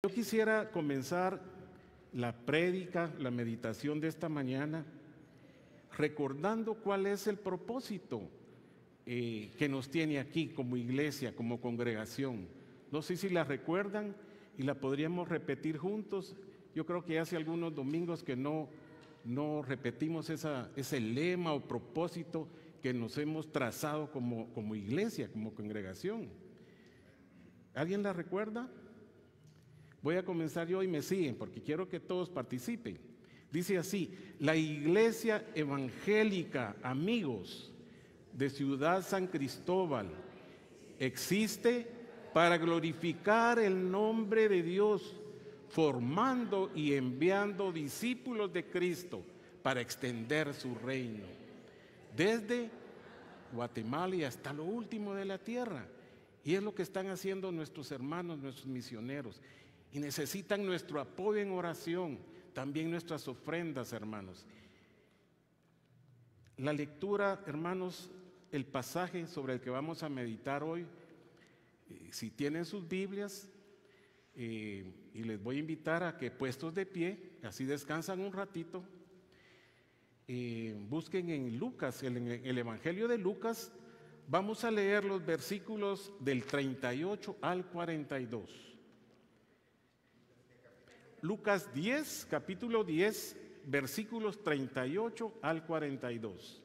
Yo quisiera comenzar la prédica, la meditación de esta mañana, recordando cuál es el propósito que nos tiene aquí como iglesia, como congregación. No sé si la recuerdan y la podríamos repetir juntos. Yo creo que hace algunos domingos que no repetimos ese lema o propósito que nos hemos trazado como iglesia, como congregación. ¿Alguien la recuerda? Voy a comenzar yo y me siguen porque quiero que todos participen. Dice así: la Iglesia Evangélica Amigos de Ciudad San Cristóbal existe para glorificar el nombre de Dios, formando y enviando discípulos de Cristo para extender su reino, desde Guatemala y hasta lo último de la tierra. Y es lo que están haciendo nuestros hermanos, nuestros misioneros. Y necesitan nuestro apoyo en oración, también nuestras ofrendas, hermanos. La lectura, hermanos, el pasaje sobre el que vamos a meditar hoy, si tienen sus Biblias, y les voy a invitar a que puestos de pie, así descansan un ratito, busquen en Lucas, en el Evangelio de Lucas. Vamos a leer los versículos del 38 al 42. Lucas 10, capítulo 10, versículos 38 al 42.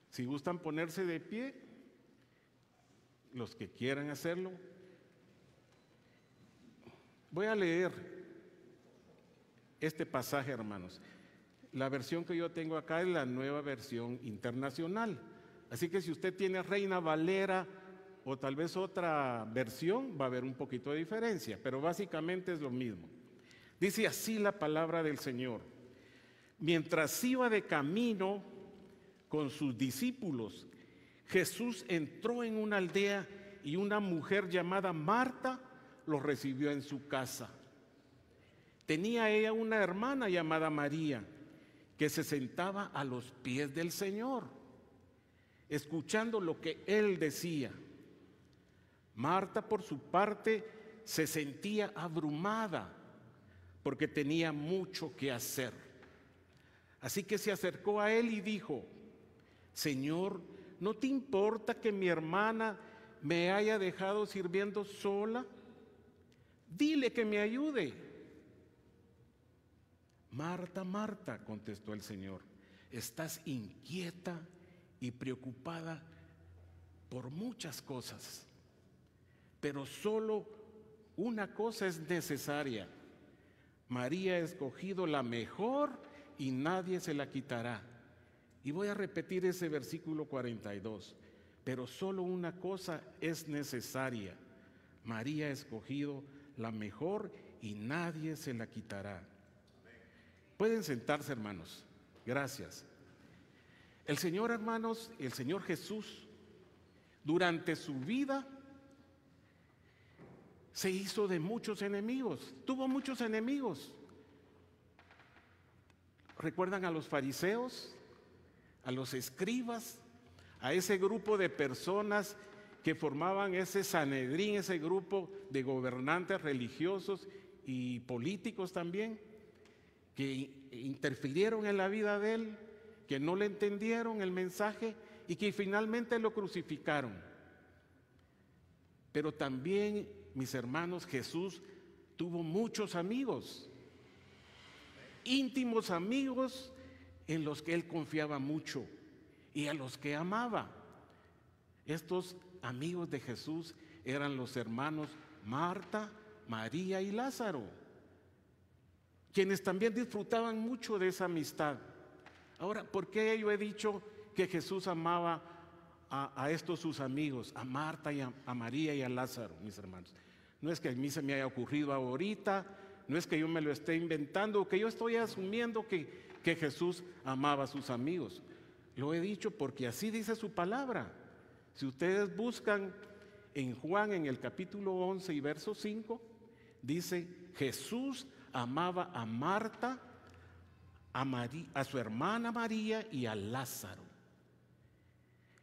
Si gustan ponerse de pie, los que quieran hacerlo. Voy a leer este pasaje, hermanos. La versión que yo tengo acá es la Nueva Versión Internacional. Así que si usted tiene Reina Valera o tal vez otra versión, va a haber un poquito de diferencia, pero básicamente es lo mismo. Dice así la palabra del Señor: mientras iba de camino con sus discípulos, Jesús entró en una aldea y una mujer llamada Marta lo recibió en su casa. Tenía ella una hermana llamada María, que se sentaba a los pies del Señor, escuchando lo que Él decía. Marta, por su parte, se sentía abrumada porque tenía mucho que hacer. Así que se acercó a Él y dijo: Señor, ¿no te importa que mi hermana me haya dejado sirviendo sola? Dile que me ayude. Marta, Marta, contestó el Señor, estás inquieta y preocupada por muchas cosas, pero solo una cosa es necesaria. María ha escogido la mejor y nadie se la quitará. Y voy a repetir ese versículo 42. Pero solo una cosa es necesaria. María ha escogido la mejor y nadie se la quitará. Pueden sentarse, hermanos. Gracias. El Señor, hermanos, el Señor Jesús, durante su vida, se hizo de muchos enemigos, tuvo muchos enemigos. ¿Recuerdan a los fariseos, a los escribas, a ese grupo de personas que formaban ese Sanedrín, ese grupo de gobernantes religiosos y políticos también, que interfirieron en la vida de él, que no le entendieron el mensaje y que finalmente lo crucificaron? Pero también, mis hermanos, Jesús tuvo muchos amigos, íntimos amigos en los que él confiaba mucho y a los que amaba. Estos amigos de Jesús eran los hermanos Marta, María y Lázaro, quienes también disfrutaban mucho de esa amistad. Ahora, ¿por qué yo he dicho que Jesús amaba a estos sus amigos, a Marta y a María y a Lázaro, mis hermanos? No es que a mí se me haya ocurrido ahorita, no es que yo me lo esté inventando o que yo estoy asumiendo que Jesús amaba a sus amigos. Lo he dicho porque así dice su palabra. Si ustedes buscan en Juan, en el capítulo 11 y verso 5, dice: Jesús amaba a Marta, a su hermana María y a Lázaro.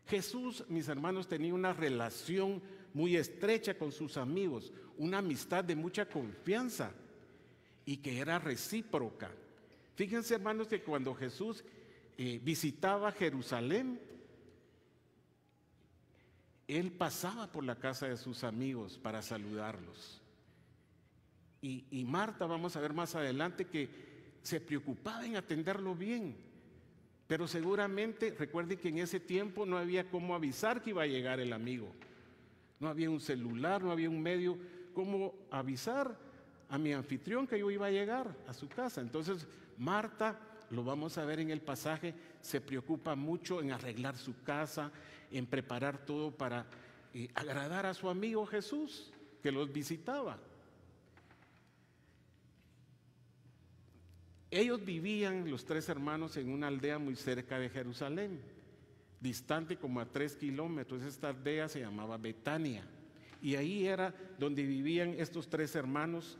Jesús, mis hermanos, tenía una relación muy estrecha con sus amigos, una amistad de mucha confianza y que era recíproca. Fíjense, hermanos, que cuando Jesús visitaba Jerusalén, Él pasaba por la casa de sus amigos para saludarlos. Y Marta, vamos a ver más adelante, que se preocupaba en atenderlo bien. Pero seguramente, recuerden que en ese tiempo no había cómo avisar que iba a llegar el amigo. No había un celular, no había un medio cómo avisar a mi anfitrión que yo iba a llegar a su casa. Entonces, Marta, lo vamos a ver en el pasaje, se preocupa mucho en arreglar su casa, en preparar todo para agradar a su amigo Jesús, que los visitaba. Ellos vivían, los 3 hermanos, en una aldea muy cerca de Jerusalén, distante como a 3 kilómetros. Esta aldea se llamaba Betania, y ahí era donde vivían estos 3 hermanos.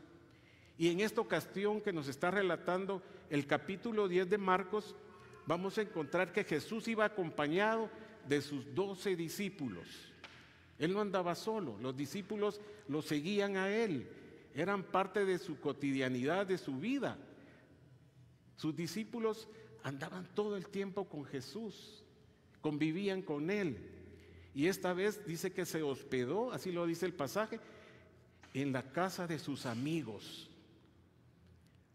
Y en esta ocasión que nos está relatando el capítulo 10 de Marcos, vamos a encontrar que Jesús iba acompañado de sus 12 discípulos. Él no andaba solo, los discípulos lo seguían a Él, eran parte de su cotidianidad, de su vida. Sus discípulos andaban todo el tiempo con Jesús, convivían con Él. Y esta vez dice que se hospedó, así lo dice el pasaje, en la casa de sus amigos.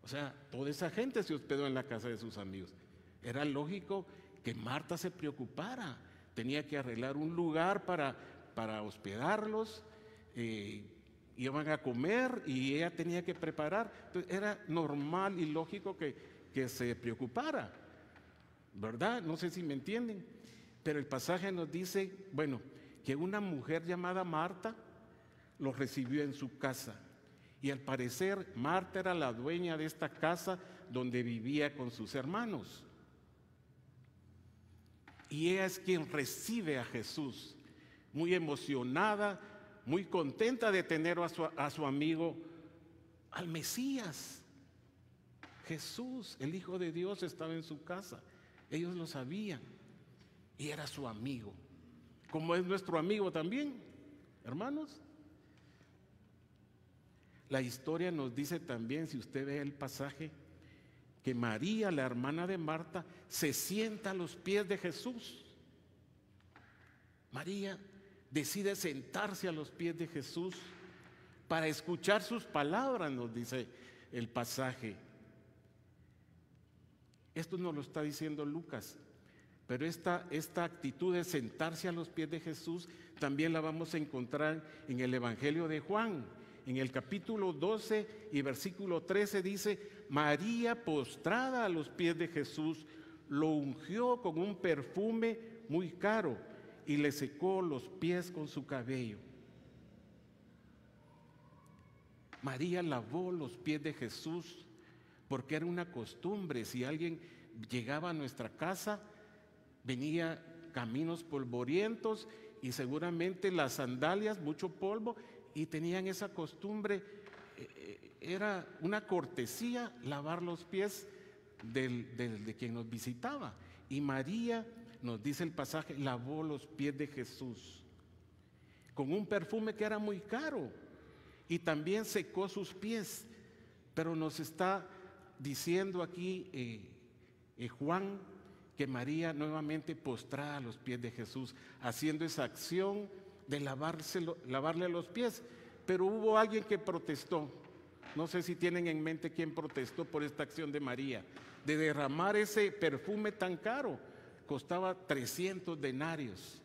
O sea, toda esa gente se hospedó en la casa de sus amigos. Era lógico que Marta se preocupara, tenía que arreglar un lugar para hospedarlos, iban a comer y ella tenía que preparar. Entonces era normal y lógico que se preocupara, ¿verdad? No sé si me entienden, pero el pasaje nos dice, bueno, que una mujer llamada Marta lo recibió en su casa, y al parecer Marta era la dueña de esta casa donde vivía con sus hermanos, y ella es quien recibe a Jesús, muy emocionada, muy contenta de tener a su amigo, al Mesías. Jesús, el Hijo de Dios, estaba en su casa. Ellos lo sabían y era su amigo, como es nuestro amigo también, hermanos. La historia nos dice también, si usted ve el pasaje, que María, la hermana de Marta, se sienta a los pies de Jesús. María decide sentarse a los pies de Jesús para escuchar sus palabras, nos dice el pasaje. Esto nos lo está diciendo Lucas, pero esta actitud de sentarse a los pies de Jesús también la vamos a encontrar en el Evangelio de Juan. En el capítulo 12 y versículo 13 dice: María, postrada a los pies de Jesús, lo ungió con un perfume muy caro y le secó los pies con su cabello. María lavó los pies de Jesús porque era una costumbre. Si alguien llegaba a nuestra casa, venía caminos polvorientos y seguramente las sandalias, mucho polvo, y tenían esa costumbre. Era una cortesía lavar los pies de quien nos visitaba. Y María, nos dice el pasaje, lavó los pies de Jesús con un perfume que era muy caro, y también secó sus pies. Pero nos está diciendo aquí Juan que María nuevamente postrada a los pies de Jesús, haciendo esa acción de lavarle los pies. Pero hubo alguien que protestó. No sé si tienen en mente quién protestó por esta acción de María, de derramar ese perfume tan caro. Costaba 300 denarios,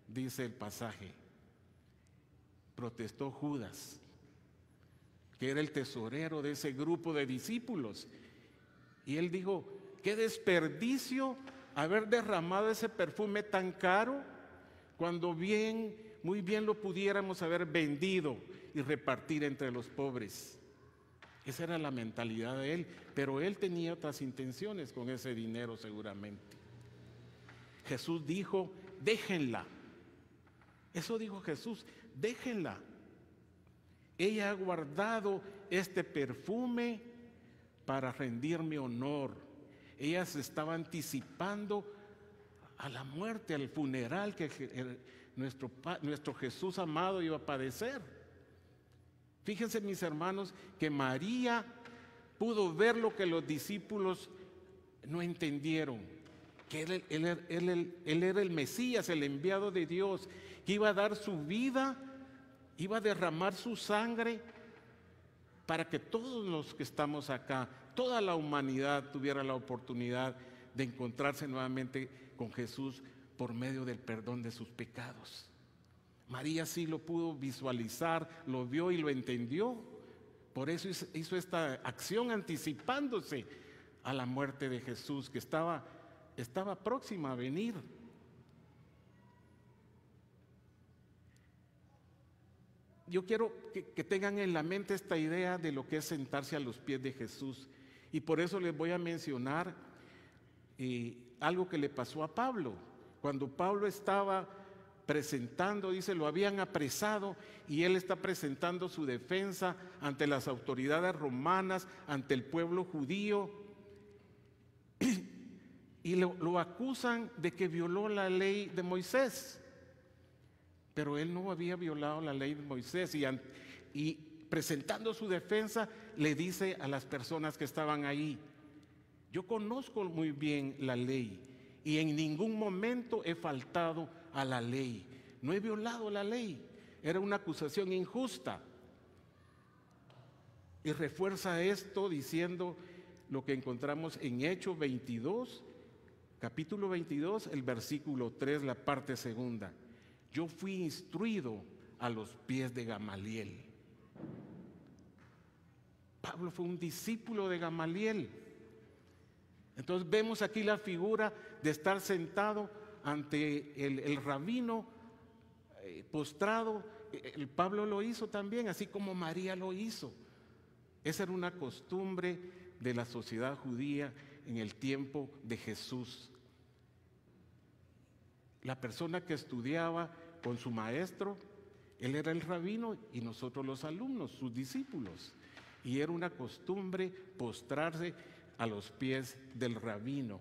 dice el pasaje. Protestó Judas, que era el tesorero de ese grupo de discípulos. Y él dijo: qué desperdicio haber derramado ese perfume tan caro, cuando muy bien lo pudiéramos haber vendido y repartir entre los pobres. Esa era la mentalidad de él, pero él tenía otras intenciones con ese dinero seguramente. Jesús dijo: déjenla. Eso dijo Jesús: déjenla. Ella ha guardado este perfume para rendirme honor. Ella se estaba anticipando a la muerte, al funeral que nuestro Jesús amado iba a padecer. Fíjense, mis hermanos, que María pudo ver lo que los discípulos no entendieron, que él era el Mesías, el enviado de Dios, que iba a dar su vida, iba a derramar su sangre para que todos los que estamos acá, toda la humanidad tuviera la oportunidad de encontrarse nuevamente con Jesús por medio del perdón de sus pecados. María sí lo pudo visualizar, lo vio y lo entendió. Por eso hizo esta acción anticipándose a la muerte de Jesús, que estaba próxima a venir. Yo quiero que tengan en la mente esta idea de lo que es sentarse a los pies de Jesús. Y por eso les voy a mencionar algo que le pasó a Pablo. Cuando Pablo estaba presentando, dice, lo habían apresado y él está presentando su defensa ante las autoridades romanas, ante el pueblo judío, y lo acusan de que violó la ley de Moisés. Pero él no había violado la ley de Moisés, y presentando su defensa le dice a las personas que estaban ahí: yo conozco muy bien la ley y en ningún momento he faltado a la ley, no he violado la ley, era una acusación injusta. Y refuerza esto diciendo lo que encontramos en Hechos 22, capítulo 22, el versículo 3, la parte segunda. Yo fui instruido a los pies de Gamaliel. Pablo fue un discípulo de Gamaliel. Entonces vemos aquí la figura de estar sentado ante el rabino, postrado. Pablo lo hizo también, así como María lo hizo. Esa era una costumbre de la sociedad judía en el tiempo de Jesús. La persona que estudiaba con su maestro, él era el rabino y nosotros los alumnos, sus discípulos. Y era una costumbre postrarse a los pies del rabino.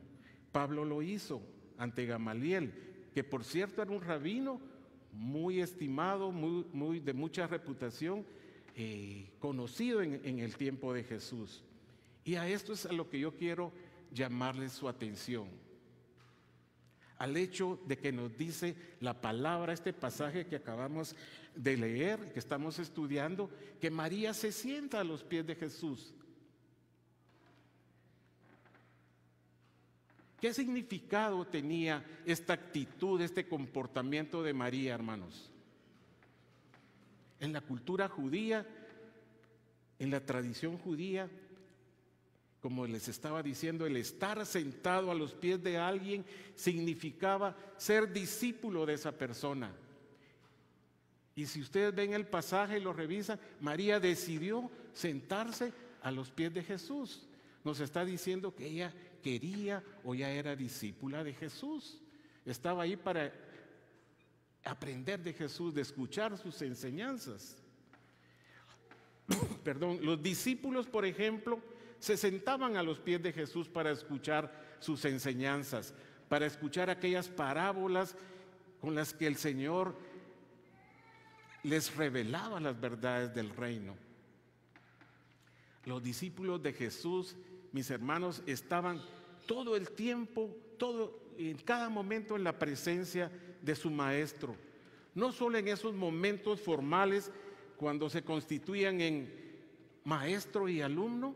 Pablo lo hizo ante Gamaliel, que por cierto era un rabino muy estimado, de mucha reputación, conocido en el tiempo de Jesús. Y a esto es a lo que yo quiero llamarles su atención, al hecho de que nos dice la palabra, este pasaje que acabamos de leer, que estamos estudiando, que María se sienta a los pies de Jesús. ¿Qué significado tenía esta actitud, este comportamiento de María, hermanos? En la cultura judía, en la tradición judía, como les estaba diciendo, el estar sentado a los pies de alguien significaba ser discípulo de esa persona. Y si ustedes ven el pasaje y lo revisan, María decidió sentarse a los pies de Jesús. Nos está diciendo que ella quería o ya era discípula de Jesús. Estaba ahí para aprender de Jesús, de escuchar sus enseñanzas. Perdón, los discípulos, por ejemplo, se sentaban a los pies de Jesús para escuchar sus enseñanzas, para escuchar aquellas parábolas con las que el Señor les revelaba las verdades del reino. Los discípulos de Jesús, mis hermanos, estaban todo el tiempo, en cada momento en la presencia de su maestro. No solo en esos momentos formales cuando se constituían en maestro y alumno,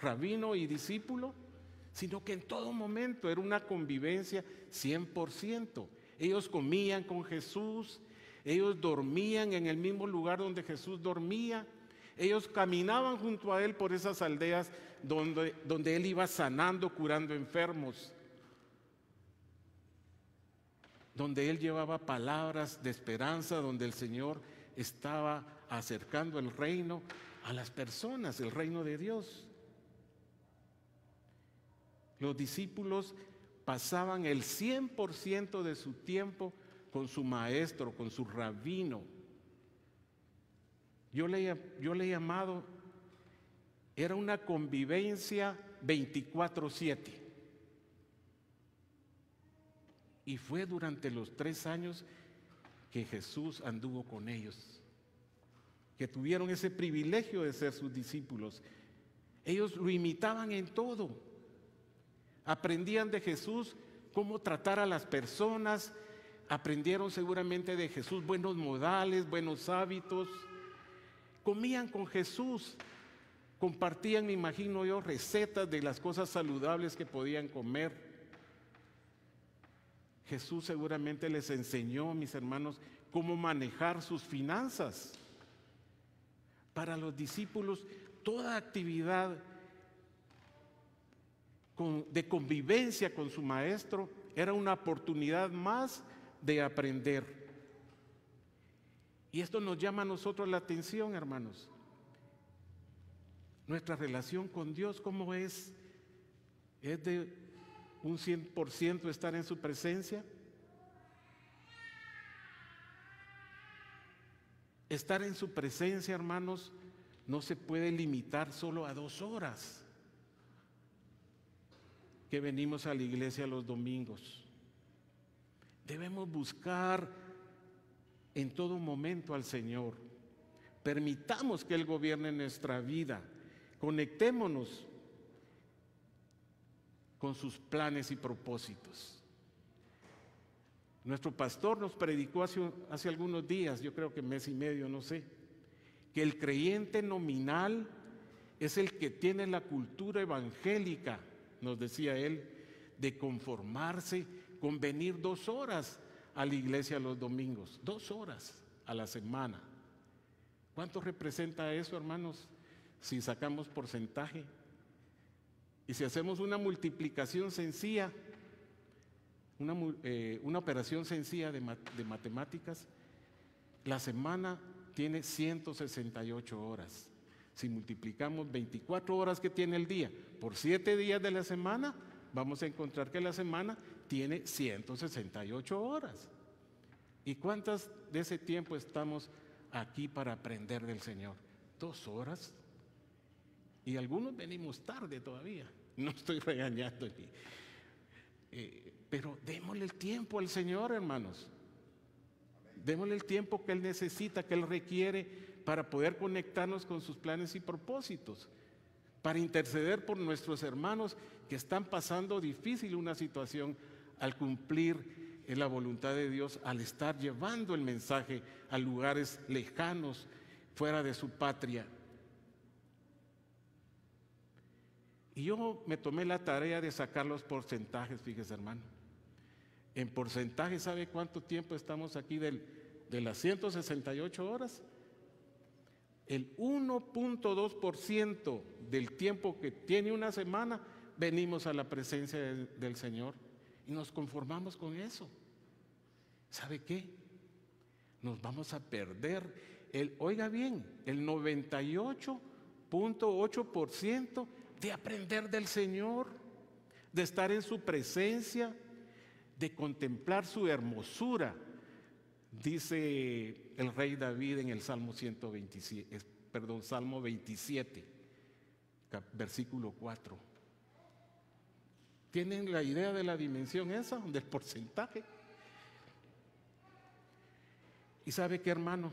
rabino y discípulo, sino que en todo momento era una convivencia 100%. Ellos comían con Jesús, ellos dormían en el mismo lugar donde Jesús dormía, ellos caminaban junto a él por esas aldeas donde él iba sanando, curando enfermos, donde él llevaba palabras de esperanza, donde el Señor estaba acercando el reino a las personas, el reino de Dios. Los discípulos pasaban el 100% de su tiempo con su maestro, con su rabino. Yo le he llamado, era una convivencia 24/7. Y fue durante los 3 años que Jesús anduvo con ellos, que tuvieron ese privilegio de ser sus discípulos. Ellos lo imitaban en todo. Aprendían de Jesús cómo tratar a las personas, aprendieron seguramente de Jesús buenos modales, buenos hábitos. Comían con Jesús, compartían, me imagino yo, recetas de las cosas saludables que podían comer. Jesús seguramente les enseñó, mis hermanos, cómo manejar sus finanzas. Para los discípulos, toda actividad de convivencia con su maestro era una oportunidad más de aprender. Y esto nos llama a nosotros la atención, hermanos. Nuestra relación con Dios, ¿cómo es? ¿Es de un 100% estar en su presencia? Estar en su presencia, hermanos, no se puede limitar solo a 2 horas que venimos a la iglesia los domingos. Debemos buscar en todo momento al Señor. Permitamos que Él gobierne nuestra vida. Conectémonos con sus planes y propósitos. Nuestro pastor nos predicó hace algunos días, yo creo que mes y medio, no sé, que el creyente nominal es el que tiene la cultura evangélica, nos decía él, de conformarse con venir 2 horas a la iglesia los domingos, 2 horas a la semana. ¿Cuánto representa eso, hermanos? Si sacamos porcentaje y si hacemos una multiplicación sencilla, una operación sencilla de matemáticas, la semana tiene 168 horas. Si multiplicamos 24 horas que tiene el día por 7 días de la semana, vamos a encontrar que la semana tiene 168 horas. ¿Y cuántas de ese tiempo estamos aquí para aprender del Señor? 2 horas. Y algunos venimos tarde todavía. No estoy regañando aquí. Pero démosle el tiempo al Señor, hermanos. Démosle el tiempo que Él necesita, que Él requiere para poder conectarnos con sus planes y propósitos, para interceder por nuestros hermanos que están pasando difícil una situación al cumplir la voluntad de Dios, al estar llevando el mensaje a lugares lejanos, fuera de su patria. Y yo me tomé la tarea de sacar los porcentajes, fíjese, hermano. En porcentaje, ¿sabe cuánto tiempo estamos aquí de las 168 horas? El 1.2% del tiempo que tiene una semana, venimos a la presencia del Señor y nos conformamos con eso. ¿Sabe qué? Nos vamos a perder, oiga bien, el 98.8% de aprender del Señor, de estar en su presencia, de contemplar su hermosura. Dice el rey David en el Salmo 27, versículo 4. ¿Tienen la idea de la dimensión esa, del porcentaje? ¿Y sabe qué, hermano?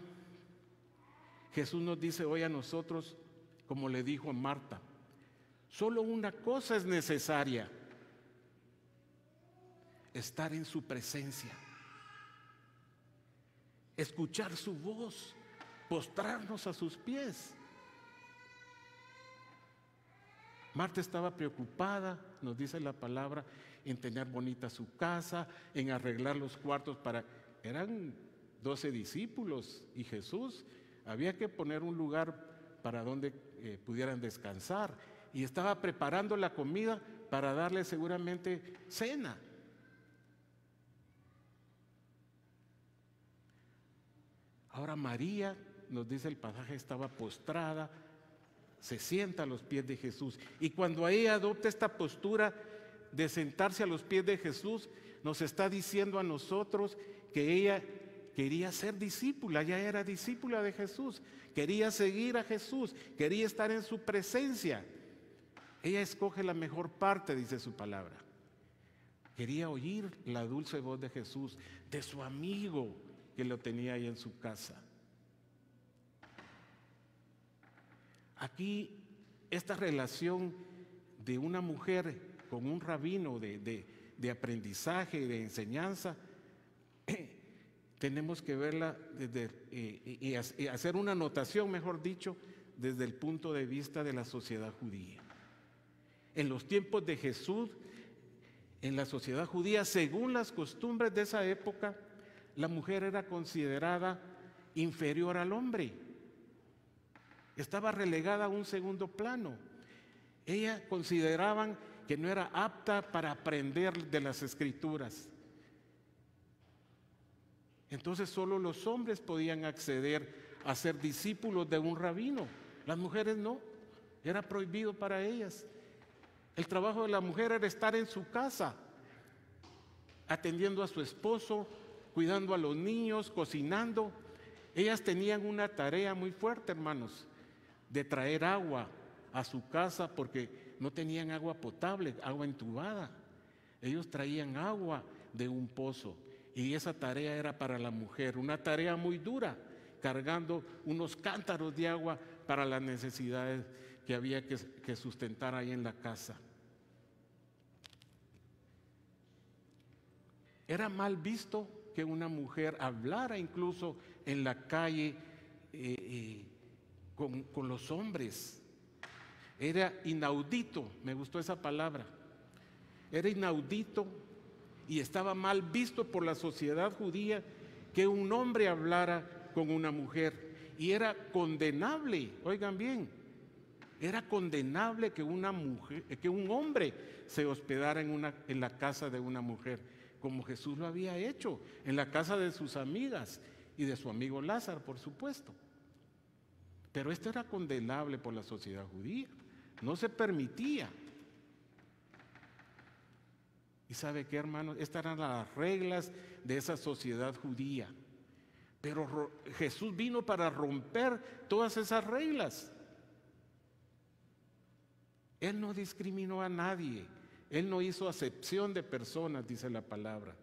Jesús nos dice hoy a nosotros, como le dijo a Marta, solo una cosa es necesaria: estar en su presencia, escuchar su voz, postrarnos a sus pies. Marta estaba preocupada, nos dice la palabra, en tener bonita su casa, en arreglar los cuartos eran 12 discípulos y Jesús, había que poner un lugar para donde pudieran descansar, y estaba preparando la comida para darle seguramente cena. Ahora María, nos dice el pasaje, estaba postrada, se sienta a los pies de Jesús. Y cuando ella adopta esta postura de sentarse a los pies de Jesús, nos está diciendo a nosotros que ella quería ser discípula, ya era discípula de Jesús, quería seguir a Jesús, quería estar en su presencia. Ella escoge la mejor parte, dice su palabra. Quería oír la dulce voz de Jesús, de su amigo, que lo tenía ahí en su casa. Aquí, esta relación de una mujer con un rabino de aprendizaje, de enseñanza, tenemos que verla y hacer una anotación, mejor dicho, desde el punto de vista de la sociedad judía. En los tiempos de Jesús, en la sociedad judía, según las costumbres de esa época, la mujer era considerada inferior al hombre. Estaba relegada a un segundo plano. Ellas consideraban que no era apta para aprender de las Escrituras. Entonces solo los hombres podían acceder a ser discípulos de un rabino. Las mujeres no, era prohibido para ellas. El trabajo de la mujer era estar en su casa, atendiendo a su esposo, cuidando a los niños, cocinando. Ellas tenían una tarea muy fuerte, hermanos, de traer agua a su casa porque no tenían agua potable, agua entubada. Ellos traían agua de un pozo y esa tarea era para la mujer, una tarea muy dura, cargando unos cántaros de agua para las necesidades que había que sustentar ahí en la casa. Era mal visto que una mujer hablara incluso en la calle con los hombres. Era inaudito, me gustó esa palabra. Era inaudito y estaba mal visto por la sociedad judía que un hombre hablara con una mujer. Y era condenable, oigan bien, era condenable que un hombre se hospedara en la casa de una mujer, como Jesús lo había hecho en la casa de sus amigas y de su amigo Lázaro, por supuesto. Pero esto era condenable por la sociedad judía, no se permitía. ¿Y sabe qué, hermanos? Estas eran las reglas de esa sociedad judía. Pero Jesús vino para romper todas esas reglas. Él no discriminó a nadie. Él no hizo acepción de personas, dice la palabra.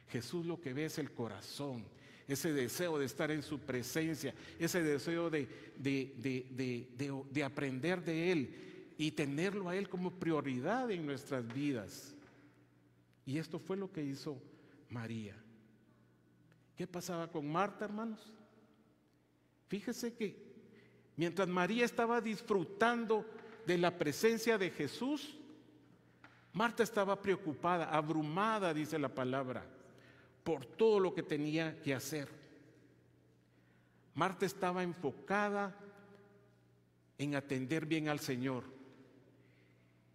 Jesús lo que ve es el corazón, ese deseo de estar en su presencia, ese deseo de aprender de Él y tenerlo a Él como prioridad en nuestras vidas. Y esto fue lo que hizo María. ¿Qué pasaba con Marta, hermanos? Fíjese que mientras María estaba disfrutando de la presencia de Jesús, Marta estaba preocupada, abrumada, dice la palabra, por todo lo que tenía que hacer. Marta estaba enfocada en atender bien al Señor.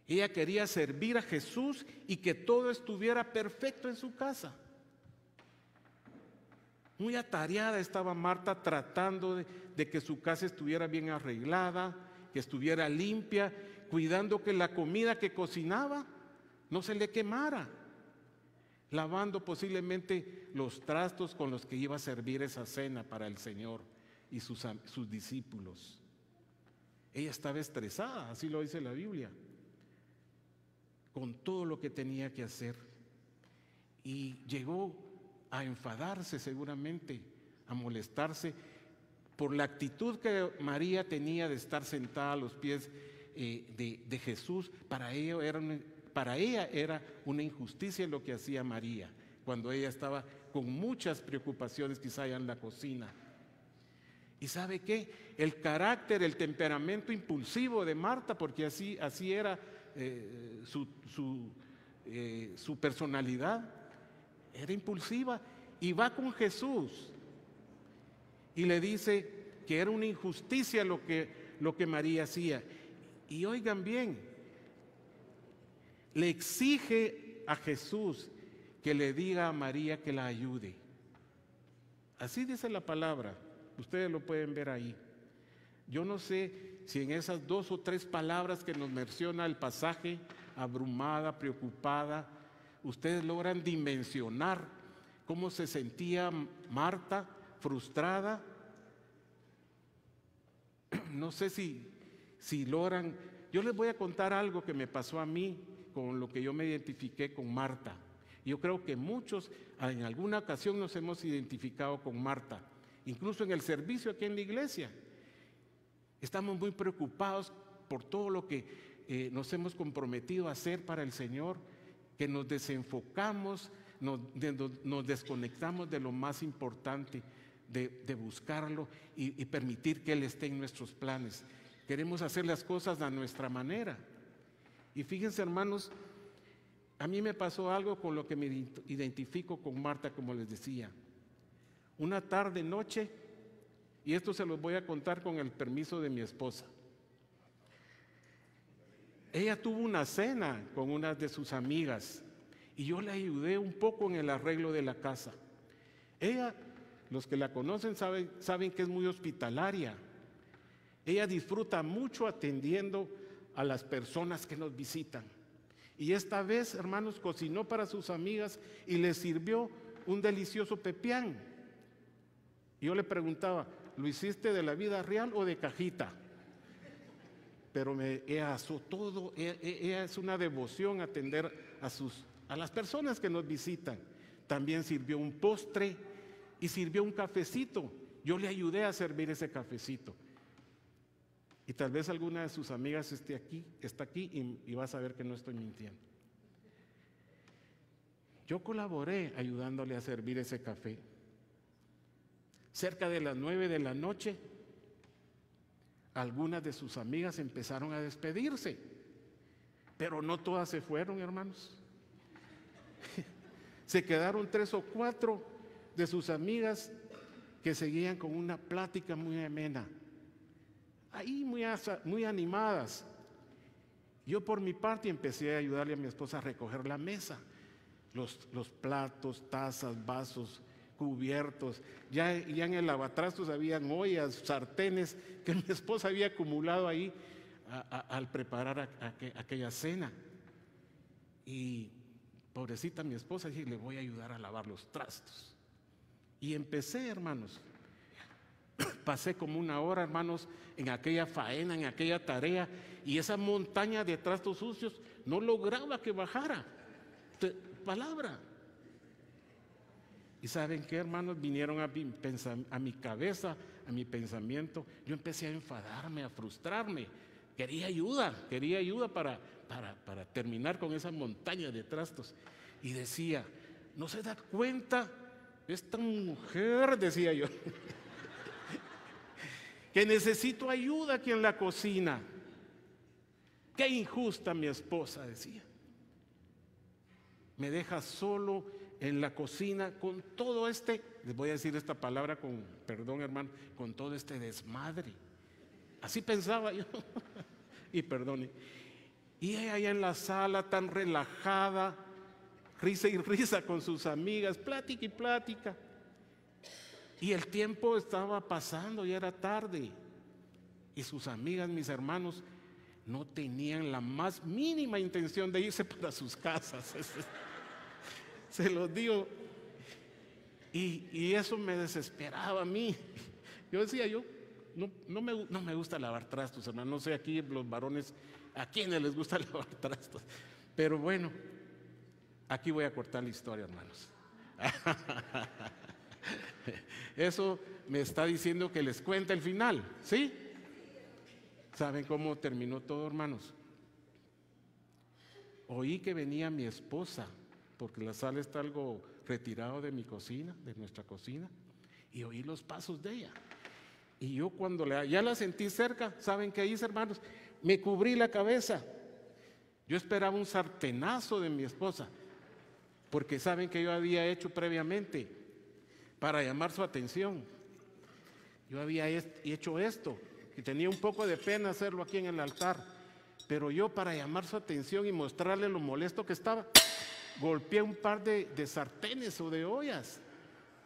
Ella quería servir a Jesús y que todo estuviera perfecto en su casa. Muy atareada estaba Marta tratando de que su casa estuviera bien arreglada, que estuviera limpia, cuidando que la comida que cocinaba no se le quemara, lavando posiblemente los trastos con los que iba a servir esa cena para el Señor y sus discípulos. Ella estaba estresada, así lo dice la Biblia, con todo lo que tenía que hacer. Y llegó a enfadarse seguramente, a molestarse por la actitud que María tenía de estar sentada a los pies de Jesús. Para ella era una injusticia lo que hacía María, cuando ella estaba con muchas preocupaciones quizá allá en la cocina. ¿Y sabe qué? El carácter, el temperamento impulsivo de Marta, porque así era su personalidad, era impulsiva, y va con Jesús y le dice que era una injusticia lo que María hacía. Y oigan bien, le exige a Jesús que le diga a María que la ayude. Así dice la palabra, ustedes lo pueden ver ahí. Yo no sé si en esas 2 o 3 palabras que nos menciona el pasaje, abrumada, preocupada, ustedes logran dimensionar cómo se sentía Marta, frustrada. No sé si logran. Yo les voy a contar algo que me pasó a mí, con lo que yo me identifiqué con Marta. Yo creo que muchos en alguna ocasión nos hemos identificado con Marta, incluso en el servicio aquí en la iglesia. Estamos muy preocupados por todo lo que nos hemos comprometido a hacer para el Señor, que nos desenfocamos, nos desconectamos de lo más importante, de buscarlo y permitir que Él esté en nuestros planes. Queremos hacer las cosas a nuestra manera. Y fíjense, hermanos, a mí me pasó algo con lo que me identifico con Marta, como les decía. Una tarde, noche, y esto se los voy a contar con el permiso de mi esposa. Ella tuvo una cena con una de sus amigas y yo le ayudé un poco en el arreglo de la casa. Ella, los que la conocen saben que es muy hospitalaria. Ella disfruta mucho atendiendo a las personas que nos visitan. Y esta vez, hermanos, cocinó para sus amigas y les sirvió un delicioso pepián. Yo le preguntaba, ¿lo hiciste de la vida real o de cajita? Pero ella asó todo. Ella es una devoción atender a las personas que nos visitan. También sirvió un postre y sirvió un cafecito. Yo le ayudé a servir ese cafecito. Y tal vez alguna de sus amigas está aquí y va a saber que no estoy mintiendo. Yo colaboré ayudándole a servir ese café. Cerca de las 9 de la noche, algunas de sus amigas empezaron a despedirse, pero no todas se fueron, hermanos. Se quedaron 3 o 4 de sus amigas que seguían con una plática muy amena, ahí muy animadas. Yo por mi parte empecé a ayudarle a mi esposa a recoger la mesa, los platos, tazas, vasos, cubiertos. Ya en el lavatrastos habían ollas, sartenes que mi esposa había acumulado ahí al preparar aquella cena. Y pobrecita mi esposa, dije, le voy a ayudar a lavar los trastos. Y empecé, hermanos. Pasé como 1 hora, hermanos, en aquella faena, en aquella tarea, y esa montaña de trastos sucios no lograba que bajara. Palabra. ¿Y saben qué, hermanos? Vinieron a mi cabeza, a mi pensamiento. Yo empecé a enfadarme, a frustrarme. Quería ayuda para terminar con esa montaña de trastos. Y decía, ¿no se da cuenta esta mujer? Decía yo. Que necesito ayuda aquí en la cocina. Qué injusta mi esposa, decía. Me deja solo en la cocina con todo les voy a decir esta palabra con perdón, hermano, con todo este desmadre. Así pensaba yo. Y perdone. Y ella allá en la sala tan relajada, risa y risa con sus amigas, plática y plática. Y el tiempo estaba pasando, ya era tarde. Y sus amigas, mis hermanos, no tenían la más mínima intención de irse para sus casas. Se los digo. Y eso me desesperaba a mí. Yo decía, no me gusta lavar trastos, hermano. No sé aquí los varones, a quiénes les gusta lavar trastos. Pero bueno, aquí voy a cortar la historia, hermanos. Eso me está diciendo que les cuente el final, ¿sí? ¿Saben cómo terminó todo, hermanos? Oí que venía mi esposa, porque la sala está algo retirado de mi cocina, de nuestra cocina, y oí los pasos de ella. Y yo cuando ya la sentí cerca, ¿saben qué hice, hermanos? Me cubrí la cabeza. Yo esperaba un sartenazo de mi esposa, porque saben que yo había hecho previamente para llamar su atención. Yo había hecho esto, y tenía un poco de pena hacerlo aquí en el altar, pero yo para llamar su atención y mostrarle lo molesto que estaba, golpeé un par de sartenes o de ollas.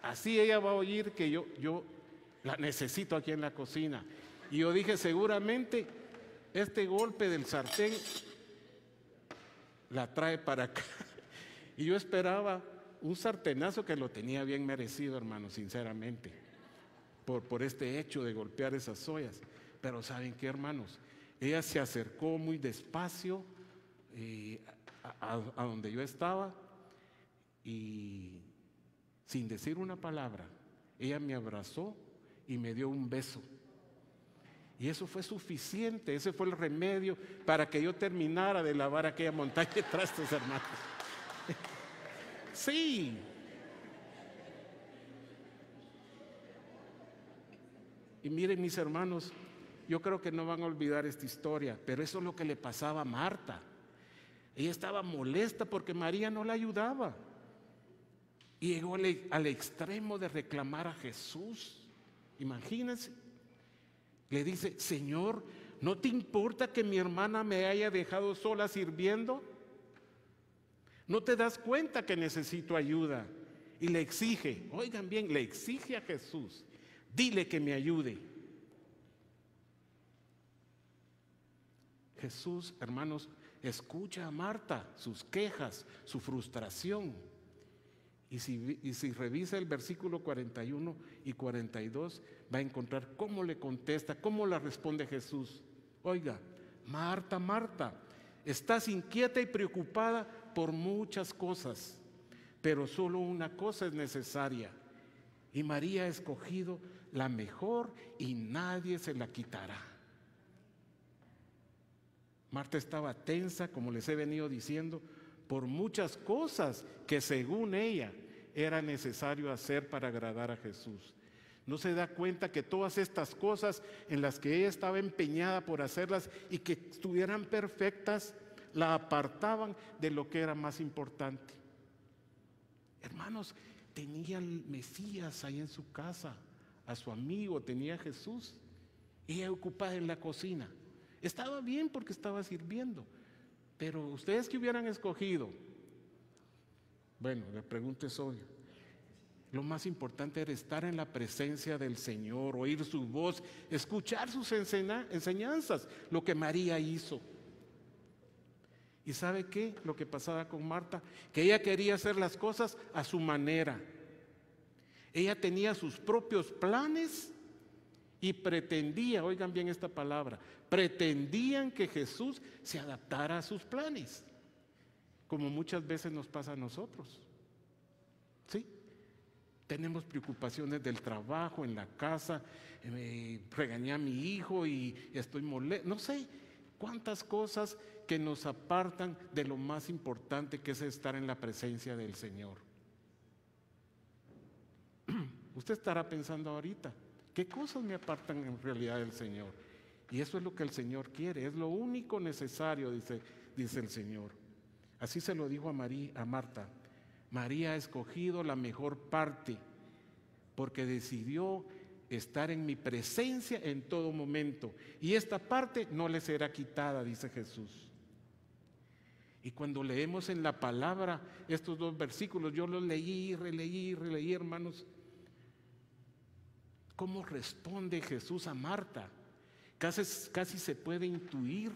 Así ella va a oír que yo la necesito aquí en la cocina. Y yo dije, seguramente este golpe del sartén la trae para acá. Y yo esperaba un sartenazo que lo tenía bien merecido, hermano, sinceramente, por este hecho de golpear esas ollas. Pero ¿saben qué, hermanos? Ella se acercó muy despacio a donde yo estaba y sin decir una palabra, ella me abrazó y me dio un beso. Y eso fue suficiente, ese fue el remedio para que yo terminara de lavar aquella montaña de trastes, hermanos. Sí. Y miren, mis hermanos, yo creo que no van a olvidar esta historia, pero eso es lo que le pasaba a Marta. Ella estaba molesta porque María no la ayudaba. Y llegó al extremo de reclamar a Jesús. Imagínense. Le dice: Señor, ¿no te importa que mi hermana me haya dejado sola sirviendo? ¿No te das cuenta que necesito ayuda? Y le exige, oigan bien, le exige a Jesús: dile que me ayude. Jesús, hermanos, escucha a Marta, sus quejas, su frustración. Y si revisa el versículo 41 y 42, va a encontrar cómo le contesta, cómo la responde Jesús. Oiga, Marta, Marta, estás inquieta y preocupada por muchas cosas, pero solo una cosa es necesaria. Y María ha escogido la mejor y nadie se la quitará. Marta estaba tensa, como les he venido diciendo, por muchas cosas que según ella era necesario hacer para agradar a Jesús. No se da cuenta que todas estas cosas en las que ella estaba empeñada por hacerlas y que estuvieran perfectas, la apartaban de lo que era más importante. Hermanos, tenía al Mesías ahí en su casa, a su amigo, tenía a Jesús. Ella ocupada en la cocina. Estaba bien porque estaba sirviendo. Pero ustedes, que hubieran escogido, bueno, la pregunta es obvia. Lo más importante era estar en la presencia del Señor, oír su voz, escuchar sus enseñanzas, lo que María hizo. ¿Y sabe qué? Lo que pasaba con Marta, que ella quería hacer las cosas a su manera. Ella tenía sus propios planes y pretendía, oigan bien esta palabra, pretendían que Jesús se adaptara a sus planes, como muchas veces nos pasa a nosotros. ¿Sí? Tenemos preocupaciones del trabajo, en la casa, regañé a mi hijo y estoy molesto, no sé cuántas cosas que nos apartan de lo más importante, que es estar en la presencia del Señor. Usted estará pensando ahorita, ¿qué cosas me apartan en realidad del Señor? Y eso es lo que el Señor quiere, es lo único necesario, dice el Señor. Así se lo dijo a Marta. María ha escogido la mejor parte, porque decidió estar en mi presencia en todo momento. Y esta parte no le será quitada, dice Jesús. Y cuando leemos en la palabra estos dos versículos, yo los leí, releí, hermanos. ¿Cómo responde Jesús a Marta? Casi se puede intuir,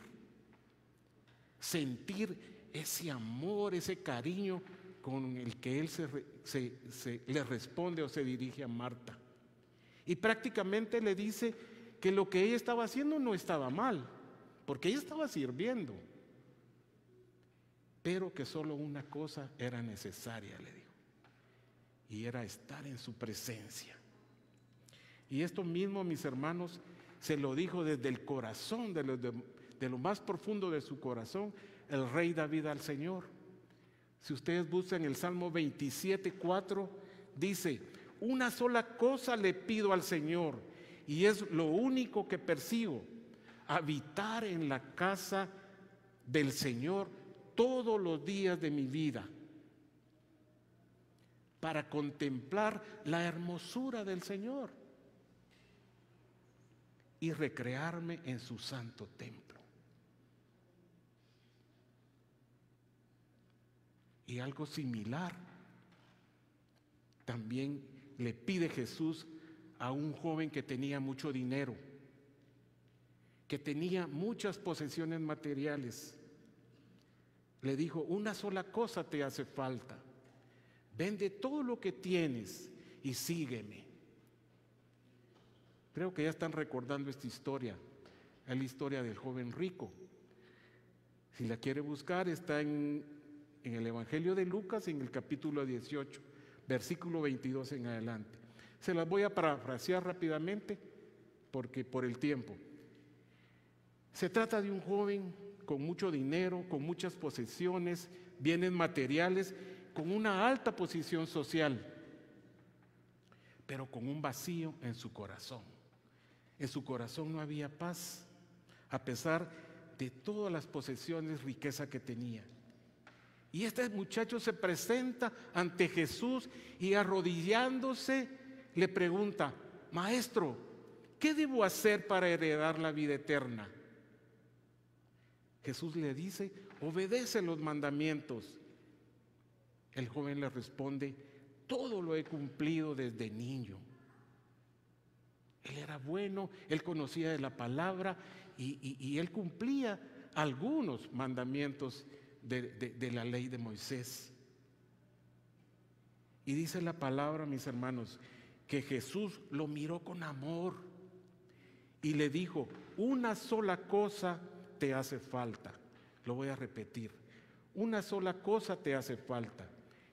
sentir ese amor, ese cariño con el que Él le responde o se dirige a Marta. Y prácticamente le dice que lo que ella estaba haciendo no estaba mal, porque ella estaba sirviendo, pero que solo una cosa era necesaria, le dijo, y era estar en su presencia. Y esto mismo, mis hermanos, se lo dijo desde el corazón, de lo más profundo de su corazón, el rey David al Señor. Si ustedes buscan el Salmo 27:4, dice: una sola cosa le pido al Señor, y es lo único que persigo: habitar en la casa del Señor todos los días de mi vida, para contemplar la hermosura del Señor y recrearme en su santo templo. Y algo similar también le pide Jesús a un joven que tenía mucho dinero, que tenía muchas posesiones materiales. Le dijo: una sola cosa te hace falta, vende todo lo que tienes y sígueme. Creo que ya están recordando esta historia, es la historia del joven rico. Si la quiere buscar, está en en el Evangelio de Lucas, en el capítulo 18, versículo 22 en adelante. Se las voy a parafrasear rápidamente porque por el tiempo. Se trata de un joven con mucho dinero, con muchas posesiones, bienes materiales, con una alta posición social, pero con un vacío en su corazón. En su corazón no había paz, a pesar de todas las posesiones, riqueza que tenía. Y este muchacho se presenta ante Jesús y arrodillándose le pregunta: Maestro, ¿qué debo hacer para heredar la vida eterna? Jesús le dice: obedece los mandamientos. El joven le responde: todo lo he cumplido desde niño. Él era bueno, él conocía de la palabra y él cumplía algunos mandamientos de la ley de Moisés. Y dice la palabra, mis hermanos, que Jesús lo miró con amor y le dijo: una sola cosa te hace falta. Lo voy a repetir: una sola cosa te hace falta.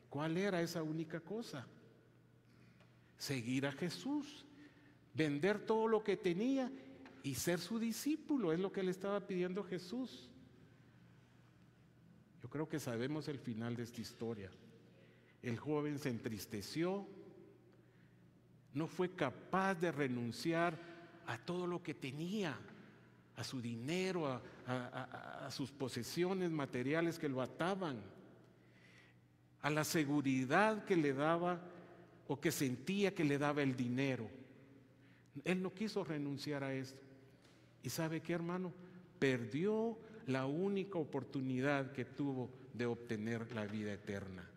¿Cuál era esa única cosa? Seguir a Jesús, vender todo lo que tenía y ser su discípulo. Es lo que le estaba pidiendo Jesús. Yo creo que sabemos el final de esta historia. El joven se entristeció, no fue capaz de renunciar a todo lo que tenía, a su dinero, a sus posesiones materiales que lo ataban, a la seguridad que le daba o que sentía que le daba el dinero. Él no quiso renunciar a esto. ¿Y sabe qué, hermano? Perdió la única oportunidad que tuvo de obtener la vida eterna.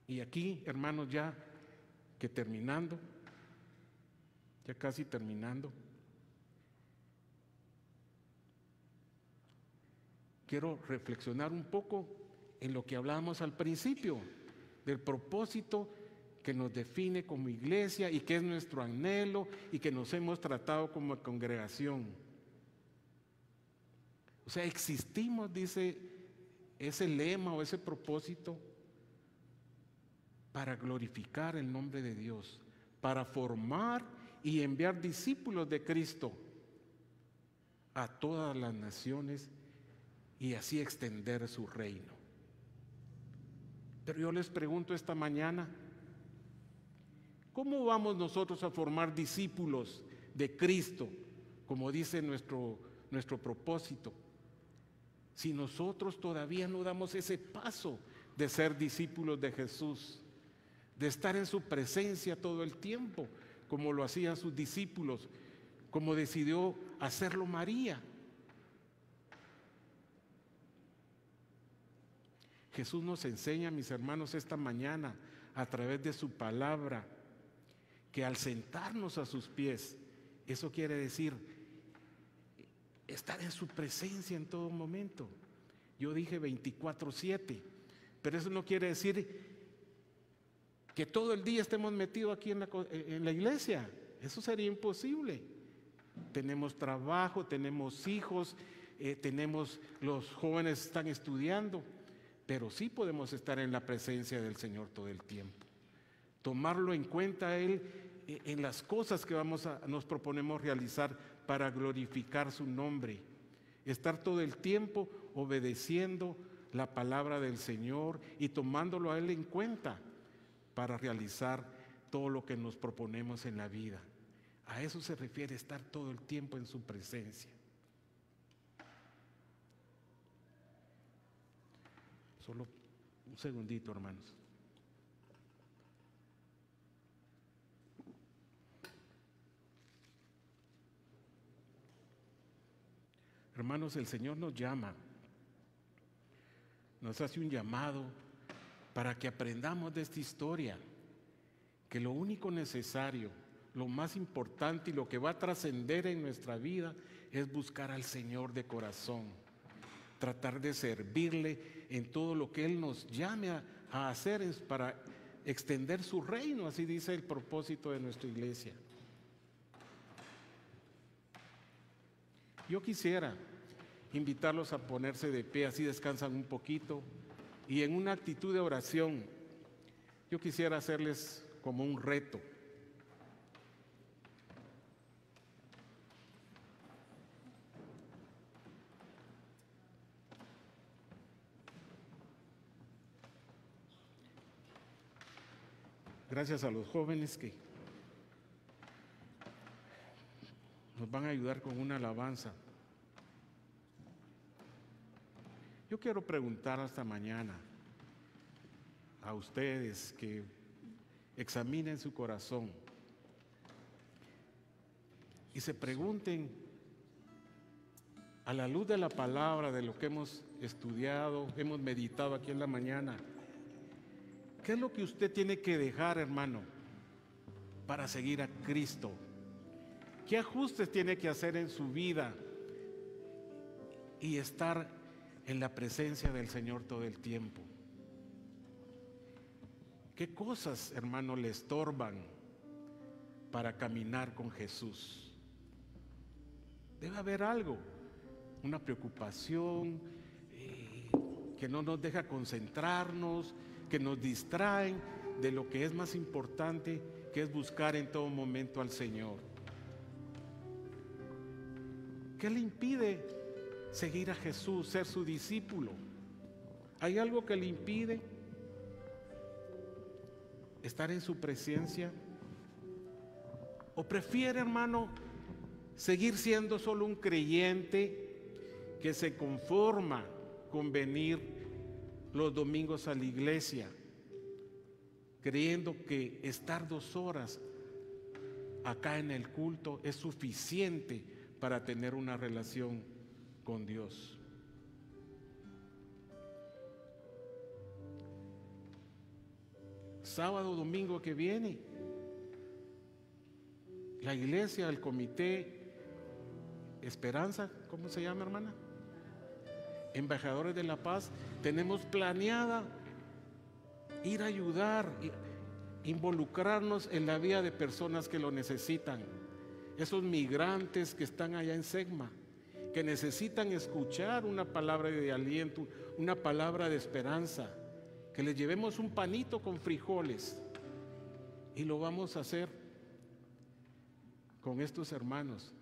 Y aquí, hermanos, ya que terminando, ya casi terminando, quiero reflexionar un poco en lo que hablábamos al principio, del propósito que nos define como iglesia y que es nuestro anhelo y que nos hemos tratado como congregación. O sea, existimos, dice ese lema o ese propósito, para glorificar el nombre de Dios, para formar y enviar discípulos de Cristo a todas las naciones y así extender su reino. Pero yo les pregunto esta mañana: ¿cómo vamos nosotros a formar discípulos de Cristo, como dice nuestro propósito, si nosotros todavía no damos ese paso de ser discípulos de Jesús, de estar en su presencia todo el tiempo, como lo hacían sus discípulos, como decidió hacerlo María? Jesús nos enseña, mis hermanos, esta mañana a través de su palabra, que al sentarnos a sus pies, eso quiere decir estar en su presencia en todo momento. Yo dije 24/7, pero eso no quiere decir que todo el día estemos metidos aquí en la iglesia. Eso sería imposible. Tenemos trabajo, tenemos hijos, los jóvenes están estudiando, pero sí podemos estar en la presencia del Señor todo el tiempo. Tomarlo en cuenta a Él en las cosas que nos proponemos realizar para glorificar su nombre. Estar todo el tiempo obedeciendo la palabra del Señor y tomándolo a Él en cuenta para realizar todo lo que nos proponemos en la vida. A eso se refiere estar todo el tiempo en su presencia. Solo un segundito, hermanos. Hermanos, el Señor nos llama, nos hace un llamado para que aprendamos de esta historia, que lo único necesario, lo más importante y lo que va a trascender en nuestra vida es buscar al Señor de corazón, tratar de servirle en todo lo que Él nos llame a hacer para extender su reino, así dice el propósito de nuestra iglesia. Yo quisiera invitarlos a ponerse de pie, así descansan un poquito. Y en una actitud de oración, yo quisiera hacerles como un reto. Gracias a los jóvenes que nos van a ayudar con una alabanza. Yo quiero preguntar esta mañana a ustedes que examinen su corazón y se pregunten, a la luz de la palabra, de lo que hemos estudiado, hemos meditado aquí en la mañana, ¿qué es lo que usted tiene que dejar, hermano, para seguir a Cristo? ¿Qué ajustes tiene que hacer en su vida y estar en la presencia del Señor todo el tiempo? ¿Qué cosas, hermano, le estorban para caminar con Jesús? Debe haber algo, una preocupación que no nos deja concentrarnos, que nos distraen de lo que es más importante, que es buscar en todo momento al Señor. ¿Qué le impide seguir a Jesús, ser su discípulo? ¿Hay algo que le impide estar en su presencia? ¿O prefiere, hermano, seguir siendo solo un creyente que se conforma con venir los domingos a la iglesia, creyendo que estar 2 horas acá en el culto es suficiente para tener una relación con Dios? Sábado, domingo que viene, la iglesia, el comité Esperanza, ¿cómo se llama, hermana? Embajadores de la Paz, tenemos planeada ir a ayudar, involucrarnos en la vida de personas que lo necesitan. Esos migrantes que están allá en Segma, que necesitan escuchar una palabra de aliento, una palabra de esperanza, que les llevemos un panito con frijoles, y lo vamos a hacer con estos hermanos.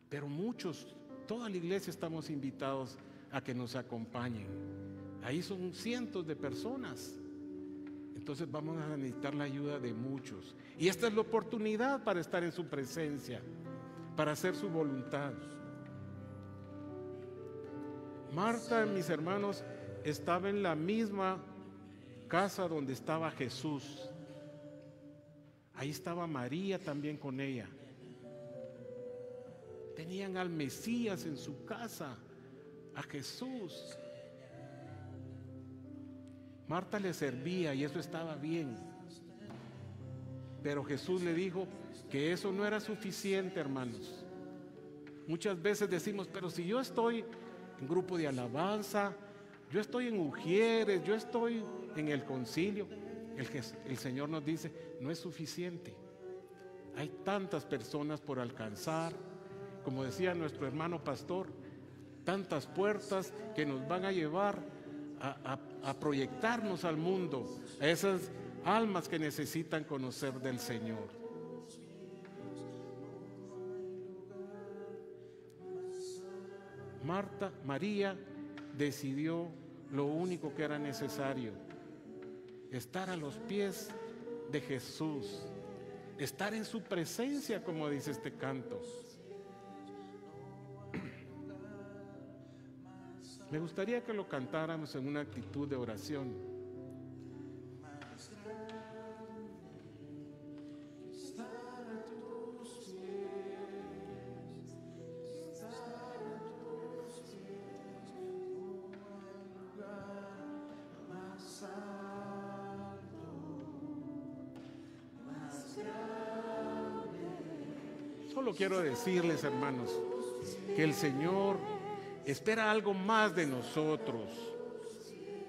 Pero muchos, toda la iglesia estamos invitados a que nos acompañen. Ahí son cientos de personas. Entonces vamos a necesitar la ayuda de muchos. Y esta es la oportunidad para estar en su presencia, para hacer su voluntad. Marta, mis hermanos, estaba en la misma casa donde estaba Jesús. Ahí estaba María también con ella. Tenían al Mesías en su casa, a Jesús. Marta le servía y eso estaba bien. Pero Jesús le dijo que eso no era suficiente, hermanos. Muchas veces decimos, pero si yo estoy en grupo de alabanza, yo estoy en Ujieres, yo estoy en el concilio. El Señor nos dice, no es suficiente. Hay tantas personas por alcanzar. Como decía nuestro hermano pastor, tantas puertas que nos van a llevar a proyectarnos al mundo, a esas almas que necesitan conocer del Señor. María decidió lo único que era necesario: estar a los pies de Jesús, estar en su presencia, como dice este canto. Me gustaría que lo cantáramos en una actitud de oración. Solo quiero decirles, hermanos, que el Señor espera algo más de nosotros.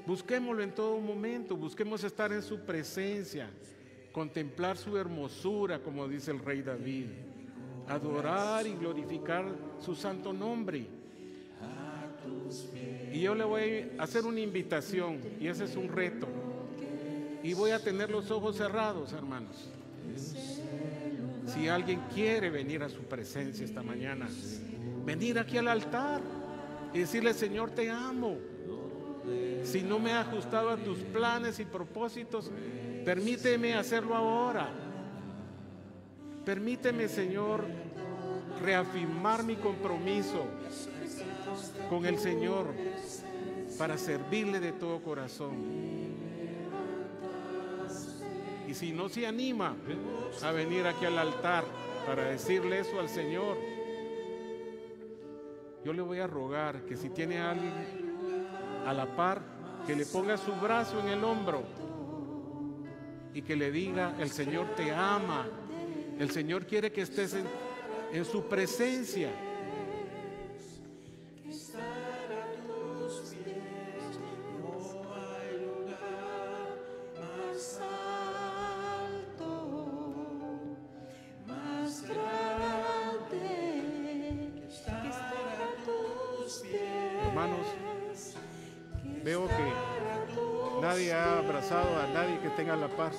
Busquémoslo en todo momento, busquemos estar en su presencia, contemplar su hermosura, como dice el rey David, adorar y glorificar su santo nombre. Y yo le voy a hacer una invitación, y ese es un reto. Y voy a tener los ojos cerrados, hermanos. Si alguien quiere venir a su presencia esta mañana, venir aquí al altar y decirle: Señor, te amo. Si no me he ajustado a tus planes y propósitos, permíteme hacerlo ahora. Permíteme, Señor, reafirmar mi compromiso con el Señor para servirle de todo corazón. Y si no se anima a venir aquí al altar para decirle eso al Señor, yo le voy a rogar que si tiene a alguien a la par, que le ponga su brazo en el hombro y que le diga: el Señor te ama, el Señor quiere que estés en su presencia. Hermanos, veo que nadie ha abrazado a nadie que tenga la paz.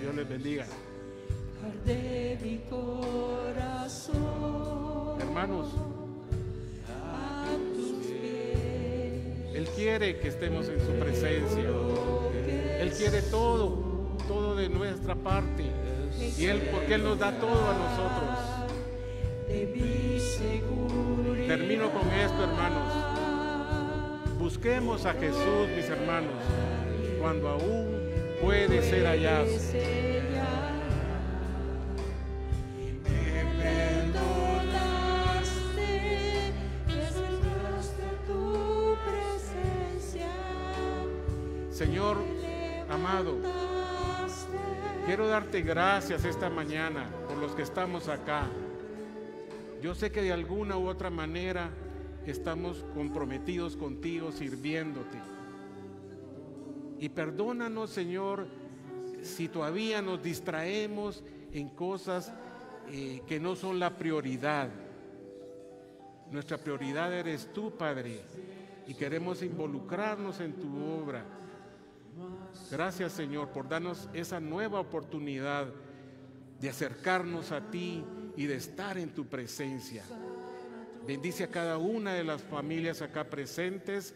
Dios les bendiga. Hermanos, Él quiere que estemos en su presencia. Él quiere todo de nuestra parte. Y porque Él nos da todo a nosotros. Termino con esto, hermanos. Busquemos a Jesús, mis hermanos, cuando aún puede ser hallado. Señor amado, quiero darte gracias esta mañana por los que estamos acá. Yo sé que de alguna u otra manera estamos comprometidos contigo, sirviéndote. Y perdónanos, Señor, si todavía nos distraemos en cosas que no son la prioridad. Nuestra prioridad eres tú, Padre, y queremos involucrarnos en tu obra. Gracias, Señor, por darnos esa nueva oportunidad de acercarnos a ti y de estar en tu presencia. Bendice a cada una de las familias acá presentes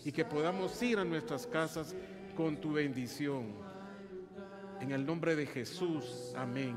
y que podamos ir a nuestras casas con tu bendición. En el nombre de Jesús, amén.